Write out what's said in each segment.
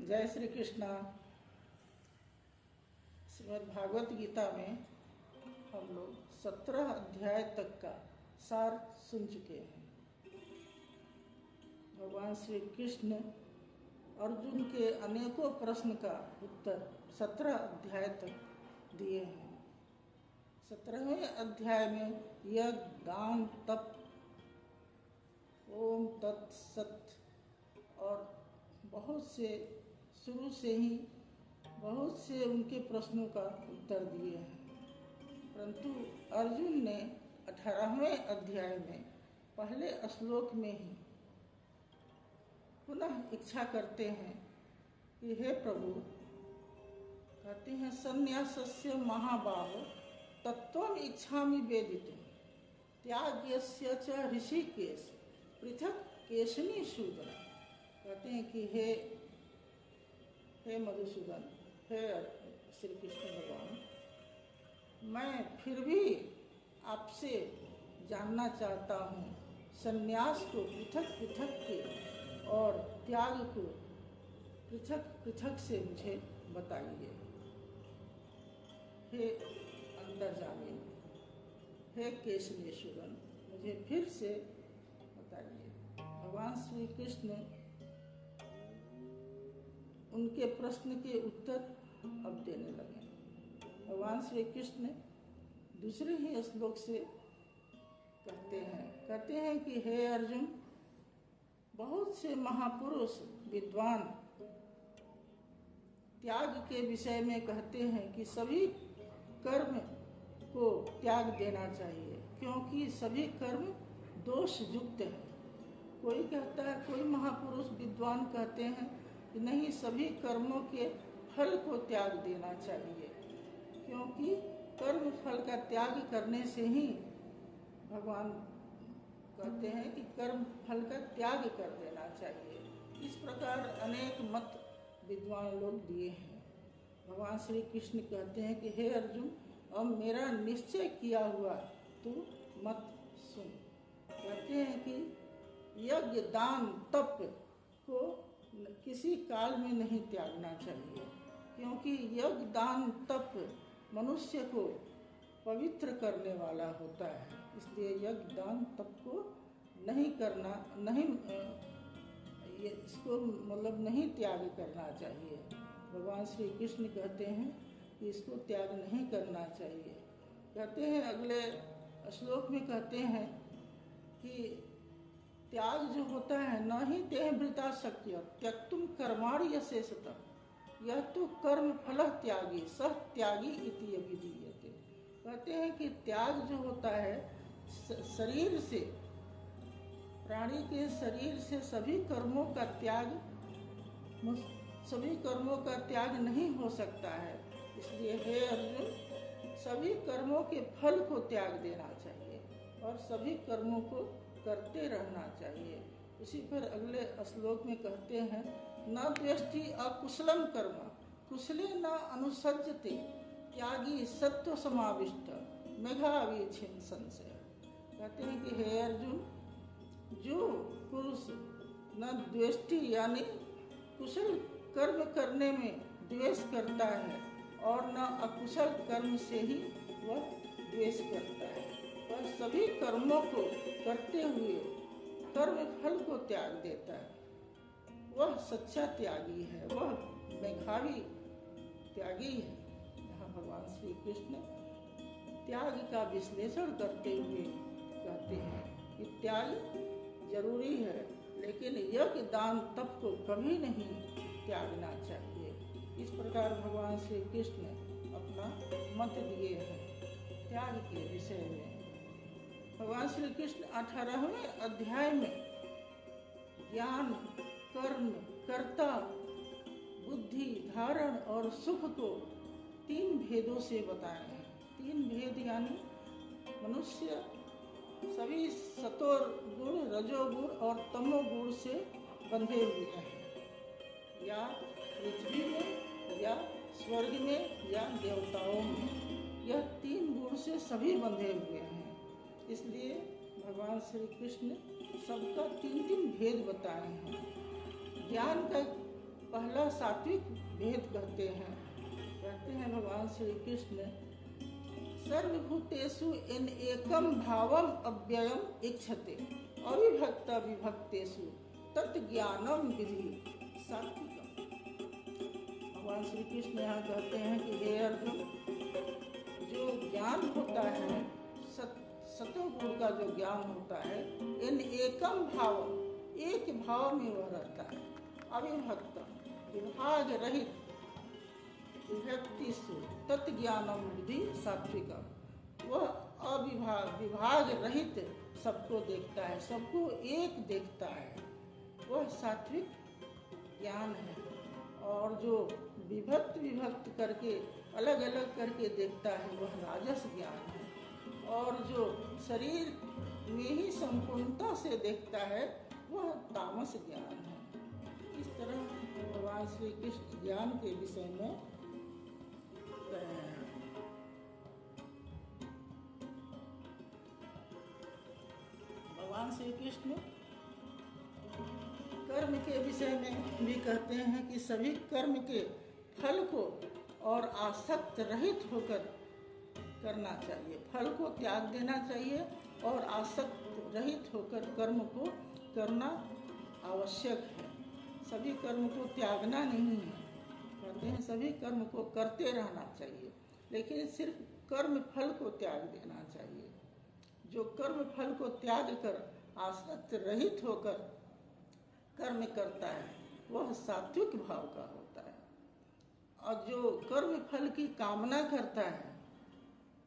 जय श्री कृष्णा। श्रीमद् भागवत गीता में हम लोग 17 अध्याय तक का सार सुन चुके हैं। भगवान श्री कृष्ण अर्जुन के अनेकों प्रश्न का उत्तर 17 अध्याय तक दिए हैं। 17वें अध्याय में यज्ञ, दान, तप, ओम तत्सत और बहुत से शुरू से ही बहुत से उनके प्रश्नों का उत्तर दिए हैं। परंतु अर्जुन ने 18वें अध्याय में पहले श्लोक में ही पुनः इच्छा करते हैं कि हे प्रभु, कहते हैं संन्यासस्य महाबाहो तत्त्वम् इच्छामि वेदितुं त्याग्यस्य च ऋषिकेश पृथक केशनी शूद्र। कहते हैं कि हे मधुसूदन, हे श्री कृष्ण भगवान, मैं फिर भी आपसे जानना चाहता हूँ संन्यास को पृथक पृथक के और त्याग को पृथक पृथक से मुझे बताइए। हे अंतर्जामी, हे केशनेश्वरन, मुझे फिर से बताइए। भगवान श्री कृष्ण उनके प्रश्न के उत्तर अब देने लगे। भगवान श्री कृष्ण दूसरे ही श्लोक से कहते हैं कि हे अर्जुन, बहुत से महापुरुष विद्वान त्याग के विषय में कहते हैं कि सभी कर्म को त्याग देना चाहिए क्योंकि सभी कर्म दोष युक्त है। कोई कहता है, कोई महापुरुष विद्वान कहते हैं कि नहीं, सभी कर्मों के फल को त्याग देना चाहिए क्योंकि कर्म फल का त्याग करने से ही भगवान कहते हैं कि कर्म फल का त्याग कर देना चाहिए। इस प्रकार अनेक मत विद्वान लोग दिए हैं। भगवान श्री कृष्ण कहते हैं कि हे अर्जुन, अब मेरा निश्चय किया हुआ तू मत सुन। कहते हैं कि यज्ञ, दान, तप को किसी काल में नहीं त्यागना चाहिए क्योंकि यज्ञ, दान, तप मनुष्य को पवित्र करने वाला होता है। इसलिए यज्ञ, दान, तप को नहीं करना, इसको मतलब नहीं त्याग करना चाहिए। भगवान श्री कृष्ण कहते हैं कि इसको त्याग नहीं करना चाहिए। कहते हैं अगले श्लोक में कहते हैं कि त्याग जो होता है न ही देह वृता शक्य त्यक्तुम कर्माणि यशेषतः यह तो कर्म फल त्यागी सह त्यागी इति अभिधीयते। कहते हैं कि त्याग जो होता है शरीर से, प्राणी के शरीर से सभी कर्मों का त्याग नहीं हो सकता है। इसलिए हे अर्जुन, सभी कर्मों के फल को त्याग देना चाहिए और सभी कर्मों को करते रहना चाहिए। इसी पर अगले श्लोक में कहते हैं न द्वेष्टि अकुशलम कर्म कुशले न अनुसज्जते त्यागी सत्व समाविष्ट मेघावीक्षिण संशय। कहते हैं कि हे अर्जुन, जो पुरुष न द्वेष्टि यानी कुशल कर्म करने में द्वेष करता है और न अकुशल कर्म से ही वह द्वेष करता है, वह सभी कर्मों को करते हुए कर्म फल को त्याग देता है, वह सच्चा त्यागी है, वह मेधावी त्यागी है। यहाँ भगवान श्री कृष्ण त्याग का विश्लेषण करते हुए कहते हैं कि त्याग जरूरी है लेकिन यज्ञ, दान, तप को कभी नहीं त्यागना चाहिए। इस प्रकार भगवान श्री कृष्ण अपना मत दिए हैं त्याग के विषय में। भगवान श्री कृष्ण 18वें अध्याय में ज्ञान, कर्म, कर्ता, बुद्धि, धारण और सुख को 3 भेदों से बताए हैं। 3 भेद यानी मनुष्य सभी सतोर गुण, रजोगुण और तमोगुण से बंधे हुए हैं, या पृथ्वी में या स्वर्ग में या देवताओं में। यह 3 गुण से सभी बंधे हुए हैं। इसलिए भगवान श्री कृष्ण सबका 3 भेद बताए हैं। ज्ञान का पहला सात्विक भेद कहते हैं भगवान श्री कृष्ण, सर्वभूतेषु इन एकम भावम अव्ययम इच्छते अविभक्त विभक्तेषु तत्ज्ञानम विधि सात्विकम। भगवान श्री कृष्ण यहाँ कहते हैं कि हे अर्जुन, जो ज्ञान होता है, सत्वगुण का जो ज्ञान होता है, इन एकम भाव, एक भाव में वह रहता है, अविभक्त विभाग रहित, विभक्तिषु तत्ज्ञानम विधि सात्विकम। वह विभाग रहित सबको देखता है, सबको एक देखता है, वह सात्विक ज्ञान है। और जो विभक्त करके अलग अलग करके देखता है, वह राजस ज्ञान है। और जो शरीर में ही संपूर्णता से देखता है, वह तामस ज्ञान है। इस तरह भगवान श्री कृष्ण ज्ञान के विषय में कहे हैं। भगवान श्री कृष्ण कर्म के विषय में भी कहते हैं कि सभी कर्म के फल को और आसक्त रहित होकर करना चाहिए, फल को त्याग देना चाहिए और आसक्त रहित होकर कर्म को करना आवश्यक है। सभी कर्म को त्यागना नहीं है, कहते हैं सभी कर्म को करते रहना चाहिए, लेकिन सिर्फ कर्म फल को त्याग देना चाहिए। जो कर्म फल को त्याग कर आसक्त रहित होकर कर्म करता है, वह सात्विक भाव का होता है। और जो कर्म फल की कामना करता है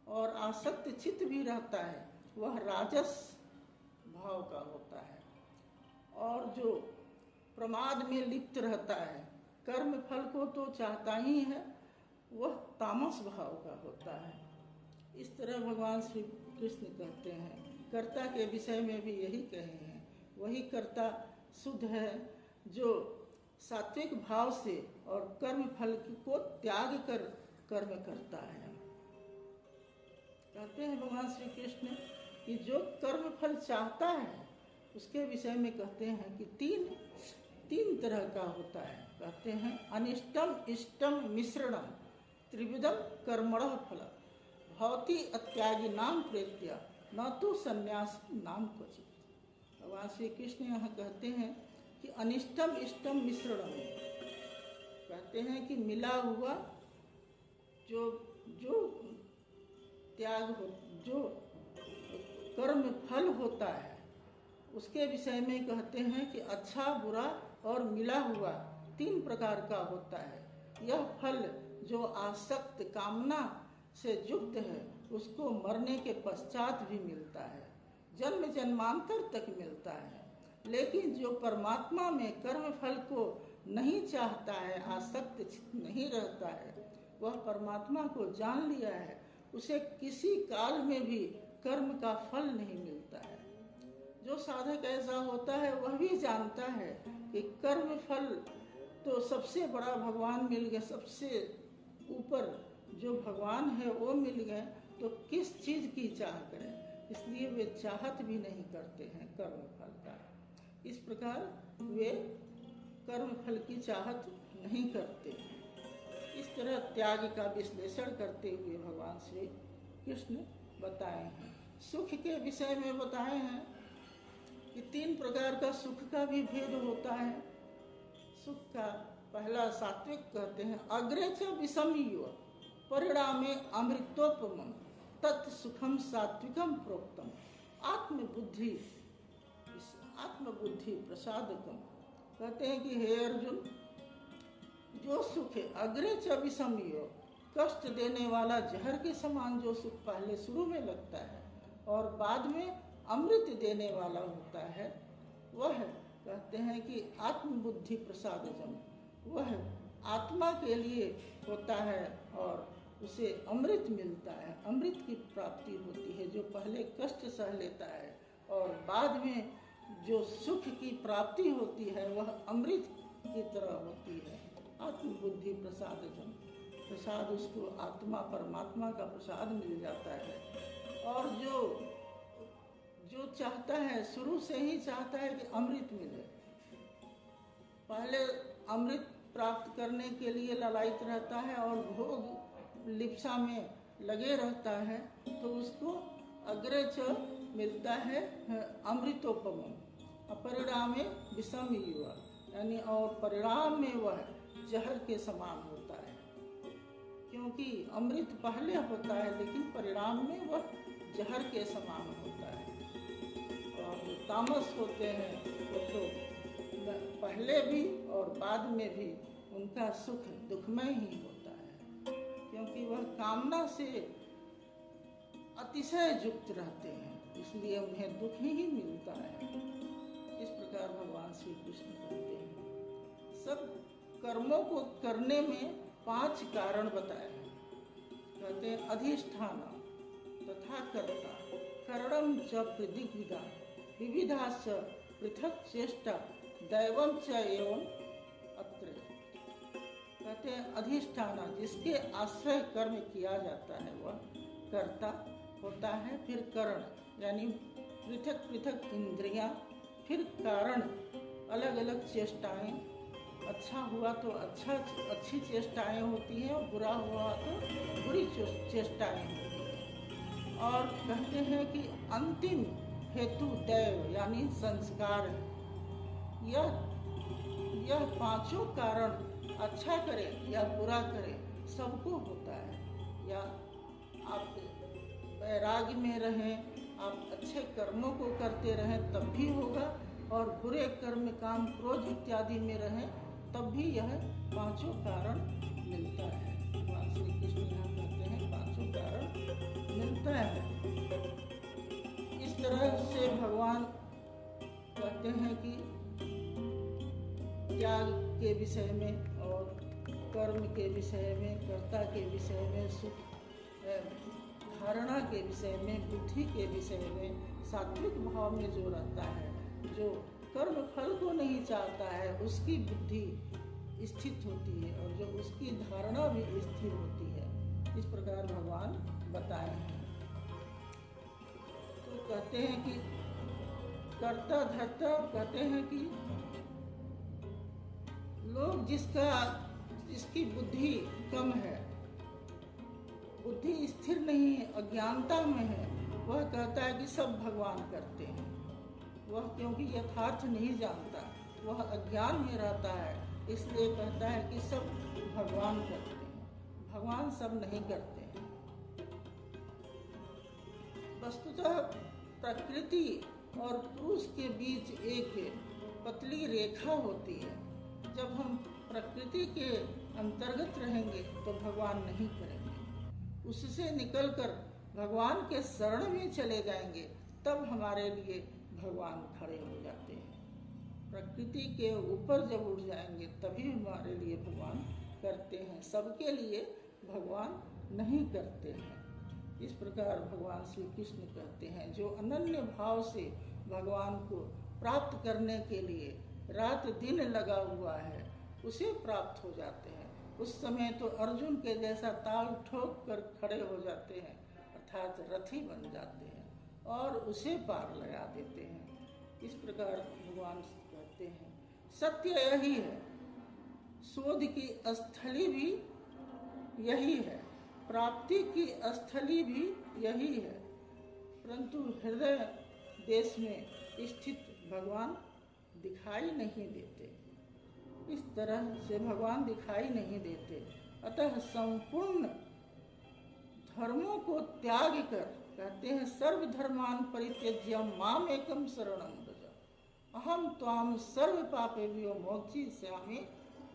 और आसक्त चित्त भी रहता है, वह राजस भाव का होता है। और जो प्रमाद में लिप्त रहता है, कर्म फल को तो चाहता ही है, वह तामस भाव का होता है। इस तरह भगवान श्री कृष्ण कहते हैं, कर्ता के विषय में भी यही कहे हैं। वही कर्ता शुद्ध है जो सात्विक भाव से और कर्म फल को त्याग कर कर्म करता है। कहते हैं भगवान श्री कृष्ण कि जो कर्म फल चाहता है, उसके विषय में कहते हैं कि तीन तरह का होता है। कहते हैं अनिष्टम इष्टम मिश्रणम त्रिविधम कर्मणः फलम् भवति अत्यागी नाम प्रेत्य न तो संन्यास नाम क्वचित। भगवान श्री कृष्ण यहाँ कहते हैं कि अनिष्टम इष्टम मिश्रणम, कहते हैं कि मिला हुआ जो त्याग हो, जो कर्म फल होता है, उसके विषय में कहते हैं कि अच्छा बुरा और मिला हुआ तीन प्रकार का होता है। यह फल जो आसक्त कामना से युक्त है, उसको मरने के पश्चात भी मिलता है, जन्म जन्मांतर तक मिलता है। लेकिन जो परमात्मा में कर्म फल को नहीं चाहता है, आसक्त नहीं रहता है, वह परमात्मा को जान लिया है, उसे किसी काल में भी कर्म का फल नहीं मिलता है। जो साधक ऐसा होता है, वह भी जानता है कि कर्म फल तो सबसे बड़ा भगवान मिल गया, सबसे ऊपर जो भगवान है वो मिल गए, तो किस चीज़ की चाह करें, इसलिए वे चाहत भी नहीं करते हैं कर्म फल का। इस प्रकार वे कर्म फल की चाहत नहीं करते हैं। इस तरह त्याग का विश्लेषण करते हुए भगवान श्री कृष्ण बताए हैं। सुख के विषय में बताए हैं कि तीन प्रकार का सुख का भी भेद होता है। सुख का पहला सात्विक कहते हैं, अग्रे च विषमीयो परिणामे अमृतोपमं तत् सुखम सात्विकम प्रोक्तम आत्मबुद्धि प्रसादकम। कहते हैं कि हे अर्जुन, जो सुख है अग्रे च विषमीयो, कष्ट देने वाला जहर के समान जो सुख पहले शुरू में लगता है और बाद में अमृत देने वाला होता है, वह कहते हैं कि आत्मबुद्धि प्रसादजम, वह आत्मा के लिए होता है और उसे अमृत मिलता है, अमृत की प्राप्ति होती है। जो पहले कष्ट सह लेता है और बाद में जो सुख की प्राप्ति होती है, वह अमृत की तरह होती है। आत्मबुद्धि प्रसादजम, प्रसाद उसको आत्मा परमात्मा का प्रसाद मिल जाता है। और जो चाहता है, शुरू से ही चाहता है कि अमृत मिले, पहले अमृत प्राप्त करने के लिए ललायित रहता है और भोग लिप्सा में लगे रहता है, तो उसको अग्रे च मिलता है अमृतोपम, अपरिणामे विषम युवा, यानी और परिणाम में वह जहर के समान होता है। क्योंकि अमृत पहले होता है लेकिन परिणाम में वह जहर के समान होता है। और जो तामस होते हैं वो तो पहले भी और बाद में भी उनका सुख दुखमय ही होता है, क्योंकि वह कामना से अतिशय युक्त रहते हैं, इसलिए उन्हें दुख ही मिलता है। इस प्रकार भगवान श्री कृष्ण कहते हैं। सब कर्मों को करने में 5 कारण बताए हैं। कहते हैं अधिष्ठान तथा कर्ता, करणम च प्रदिग्विदा, विविधा च पृथक चेष्टा, दैवम च एवं अत्र। कहते हैं अधिष्ठान, जिसके आश्रय कर्म किया जाता है वह कर्ता होता है, फिर करण यानी पृथक पृथक इंद्रियां, फिर कारण अलग अलग चेष्टाएं, अच्छा हुआ तो अच्छी चेष्टाएं होती हैं और बुरा हुआ तो बुरी चेष्टाएं होती हैं। और कहते हैं कि अंतिम हेतु दैव यानी संस्कार है। यह 5 कारण अच्छा करे या बुरा करे सबको होता है। या आप वैराग्य में रहें, आप अच्छे कर्मों को करते रहें तब भी होगा, और बुरे कर्म काम क्रोध इत्यादि में रहें तब भी यह 5 कारण मिलता है। भगवान श्री कृष्ण यहाँ कहते हैं 5 कारण मिलता है। इस तरह से भगवान कहते हैं कि त्याग के विषय में और कर्म के विषय में, कर्ता के विषय में, सुख धारणा के विषय में, बुद्धि के विषय में, सात्विक भाव में जो रहता है, जो कर्म फल को नहीं चाहता है, उसकी बुद्धि स्थित होती है और जो उसकी धारणा भी स्थिर होती है। इस प्रकार भगवान बताए हैं। तो कहते हैं कि कर्ता धर्ता, कहते हैं कि लोग जिसकी बुद्धि कम है, बुद्धि स्थिर नहीं है, अज्ञानता में है, वह कहता है कि सब भगवान करते हैं। वह क्योंकि यथार्थ नहीं जानता, वह अज्ञान में रहता है, इसलिए कहता है कि सब भगवान करते हैं। भगवान सब नहीं करते हैं। वस्तुतः प्रकृति और पुरुष के बीच एक पतली रेखा होती है। जब हम प्रकृति के अंतर्गत रहेंगे तो भगवान नहीं करेंगे, उससे निकलकर भगवान के शरण में चले जाएंगे तब हमारे लिए भगवान खड़े हो जाते हैं। प्रकृति के ऊपर जब उठ जाएंगे तभी हमारे लिए भगवान करते हैं, सबके लिए भगवान नहीं करते हैं। इस प्रकार भगवान श्री कृष्ण कहते हैं, जो अनन्य भाव से भगवान को प्राप्त करने के लिए रात दिन लगा हुआ है, उसे प्राप्त हो जाते हैं। उस समय तो अर्जुन के जैसा ताल ठोक कर खड़े हो जाते हैं, अर्थात रथी बन जाते हैं और उसे पार लगा देते हैं। इस प्रकार भगवान कहते हैं, सत्य यही है, शोध की स्थली भी यही है, प्राप्ति की स्थली भी यही है, परंतु हृदय देश में स्थित भगवान दिखाई नहीं देते। इस तरह से भगवान दिखाई नहीं देते। अतः संपूर्ण धर्मों को त्याग कर कहते हैं, सर्वधर्मान परित्यज्य माम एकम शरणं व्रज, अहम त्वाम सर्व पापेभ्यो मोक्षयिष्यामि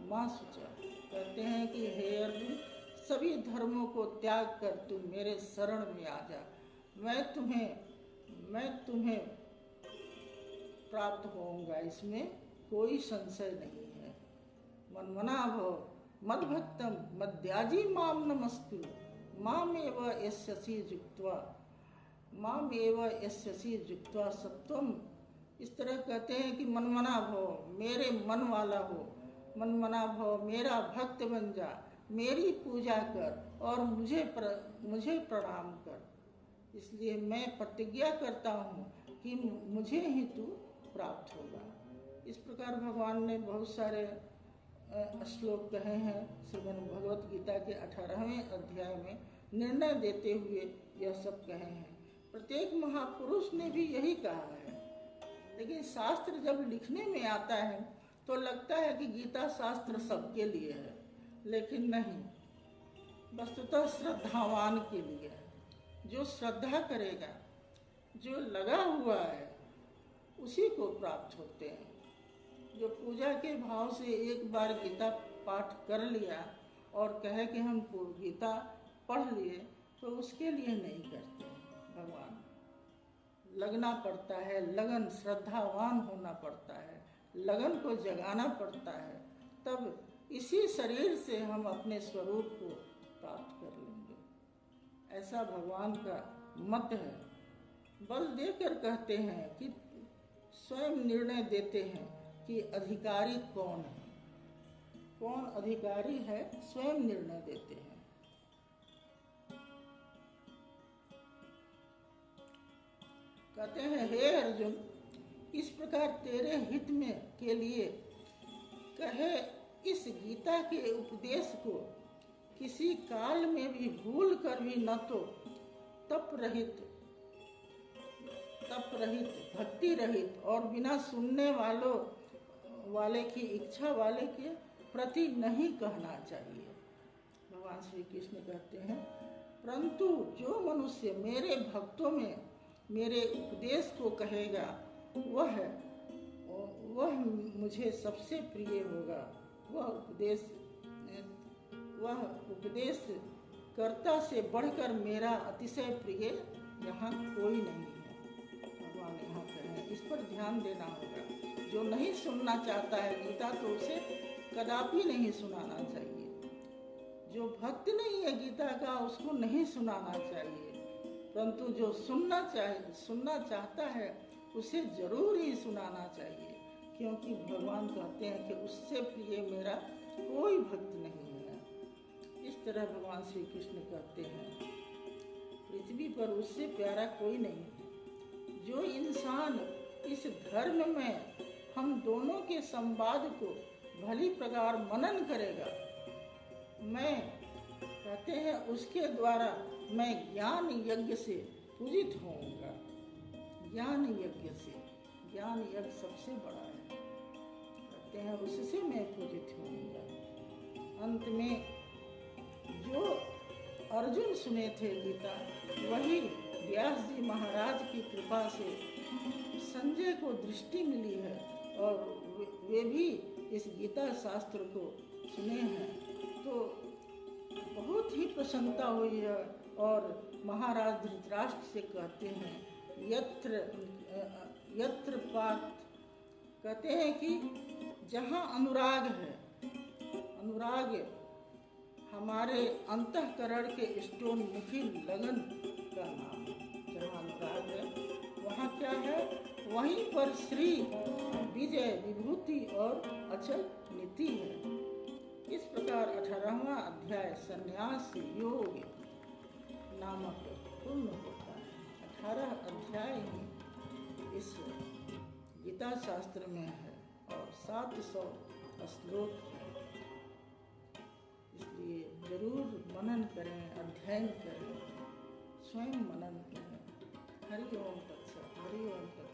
मा शुचा। कहते हैं कि हे अर्जुन, सभी धर्मों को त्याग कर तुम मेरे शरण में आ जा, मैं तुम्हें प्राप्त होऊंगा, इसमें कोई संशय नहीं है। मन्मना भव मद्भक्तम मद्याजी माम नमस्कुरु, मामेव यस्यसि जुक्त्वा सत्वम। इस तरह कहते हैं कि मनमना भव, मेरे मन वाला हो, मनमना भव, मेरा भक्त बन जा, मेरी पूजा कर और मुझे प्रणाम कर। इसलिए मैं प्रतिज्ञा करता हूँ कि मुझे ही तू प्राप्त होगा। इस प्रकार भगवान ने बहुत सारे श्लोक कहे हैं श्रीमद् भगवत गीता के 18वें अध्याय में निर्णय देते हुए यह सब कहे हैं। प्रत्येक महापुरुष ने भी यही कहा है, लेकिन शास्त्र जब लिखने में आता है तो लगता है कि गीता शास्त्र सबके लिए है, लेकिन नहीं, वस्तुतः श्रद्धावान के लिए है। जो श्रद्धा करेगा, जो लगा हुआ है, उसी को प्राप्त होते हैं। जो पूजा के भाव से एक बार गीता पाठ कर लिया और कहे कि हम गीता पढ़ लिए, तो उसके लिए नहीं करते भगवान। लगना पड़ता है, लगन, श्रद्धावान होना पड़ता है, लगन को जगाना पड़ता है, तब इसी शरीर से हम अपने स्वरूप को प्राप्त कर लेंगे। ऐसा भगवान का मत है। बल देकर कहते हैं कि स्वयं निर्णय देते हैं कि अधिकारी कौन है, कौन अधिकारी है, स्वयं निर्णय देते हैं। कहते हैं, हे अर्जुन, इस प्रकार तेरे हित में के लिए कहे इस गीता के उपदेश को किसी काल में भी भूल कर भी न तो तप रहित, भक्ति रहित और बिना सुनने वाले की इच्छा वाले के प्रति नहीं कहना चाहिए। भगवान श्री कृष्ण कहते हैं, परंतु जो मनुष्य मेरे भक्तों में मेरे उपदेश को कहेगा वह मुझे सबसे प्रिय होगा। वह उपदेश कर्ता से बढ़कर मेरा अतिशय प्रिय यहाँ कोई नहीं है। भगवान यहाँ कहें, इस पर ध्यान देना होगा। जो नहीं सुनना चाहता है गीता, तो उसे कदापि नहीं सुनाना चाहिए। जो भक्त नहीं है गीता का, उसको नहीं सुनाना चाहिए। परंतु जो सुनना चाहता है, उसे जरूर ही सुनाना चाहिए, क्योंकि भगवान कहते हैं कि उससे प्रिय मेरा कोई भक्त नहीं है। इस तरह भगवान श्री कृष्ण कहते हैं, पृथ्वी पर उससे प्यारा कोई नहीं है। जो इंसान इस धर्म में हम दोनों के संवाद को भली प्रकार मनन करेगा, मैं कहते हैं उसके द्वारा मैं ज्ञान यज्ञ से पूजित होऊंगा। ज्ञान यज्ञ से, ज्ञान यज्ञ सबसे बड़ा है, कहते हैं उससे मैं पूजित होऊंगा। अंत में जो अर्जुन सुने थे गीता, वही व्यास जी महाराज की कृपा से संजय को दृष्टि मिली है और वे भी इस गीता शास्त्र को सुने हैं, तो बहुत ही प्रसन्नता हुई है। और महाराज धृतराष्ट्र से कहते हैं, यत्र पात, कहते हैं कि जहाँ अनुराग है, अनुराग हमारे अंतःकरण के स्टोनमुखी लगन का नाम है। जहाँ अनुराग है वहाँ क्या है, वहीं पर श्री विजय विभूति और अचल नीति है। इस प्रकार 18वां अध्याय संन्यास योग नामक पूर्ण होता है। 18 अध्याय ही इस गीता शास्त्र में है और 700 श्लोक है। इसलिए जरूर मनन करें, अध्ययन करें, स्वयं मनन करें। हरि ओम तत्सत, हरि ओम तत्सत।